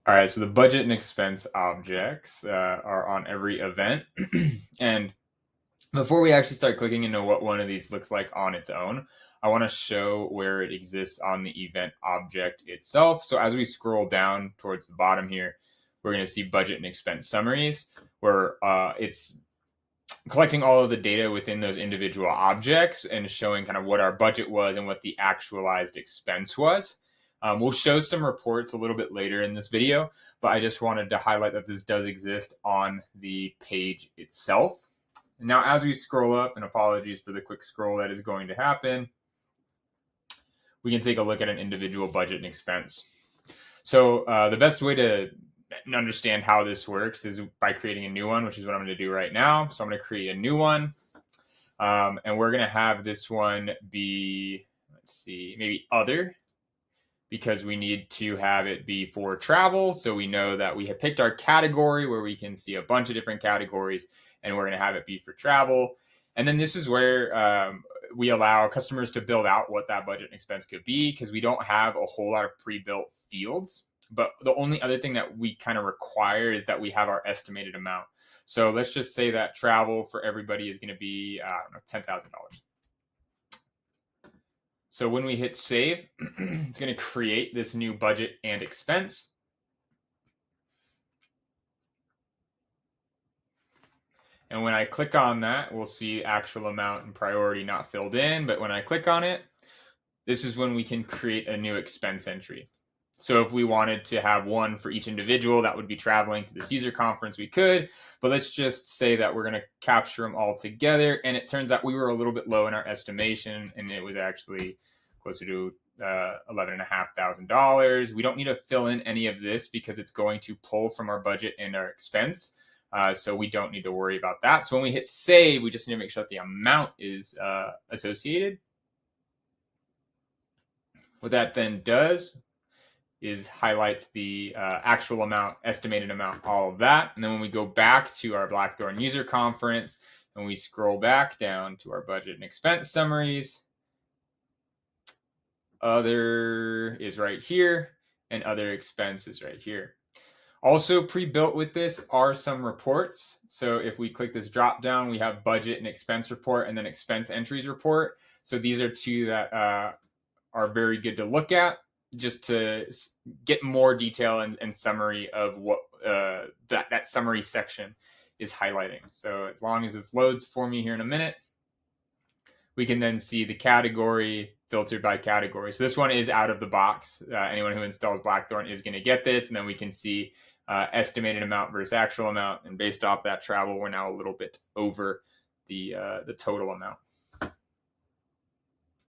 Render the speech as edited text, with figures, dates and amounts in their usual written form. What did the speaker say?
All right, so the budget and expense objects are on every event. And before we actually start clicking into what one of these looks like on its own, I want to show where it exists on the event object itself. So as we scroll down towards the bottom here, we're going to see budget and expense summaries, where it's collecting all of the data within those individual objects and showing kind of what our budget was and what the actualized expense was. We'll show some reports a little bit later in this video, but I just wanted to highlight that this does exist on the page itself. Now, as we scroll up, and apologies for the quick scroll that is going to happen, we can take a look at an individual budget and expense. So the best way to understand how this works is by creating a new one, which is what I'm going to do right now. So I'm going to create a new one, and we're going to have this one be, let's see, maybe other, because we need to have it be for travel. So we know that we have picked our category where we can see a bunch of different categories, and we're going to have it be for travel. And then this is where we allow customers to build out what that budget and expense could be, because we don't have a whole lot of pre-built fields. But the only other thing that we kind of require is that we have our estimated amount. So let's just say that travel for everybody is going to be, I don't know, $10,000. So when we hit save, it's going to create this new budget and expense. And when I click on that, we'll see actual amount and priority not filled in. But when I click on it, this is when we can create a new expense entry. So if we wanted to have one for each individual that would be traveling to this user conference, we could. But let's just say that we're going to capture them all together. And it turns out we were a little bit low in our estimation, and it was actually closer to $11,500. We don't need to fill in any of this because it's going to pull from our budget and our expense. So we don't need to worry about that. So when we hit save, we just need to make sure that the amount is associated. What that then does is highlights the actual amount, estimated amount, all of that. And then when we go back to our Blackthorn user conference and we scroll back down to our budget and expense summaries, other is right here and other expenses right here. Also pre-built with this are some reports. So if we click this drop down, we have budget and expense report and then expense entries report. So these are two that are very good to look at, just to get more detail and summary of what that summary section is highlighting. So as long as this loads for me here in a minute, we can then see the category filtered by category. So this one is out of the box. Anyone who installs Blackthorn is going to get this, and then we can see estimated amount versus actual amount. And based off that travel, we're now a little bit over the total amount.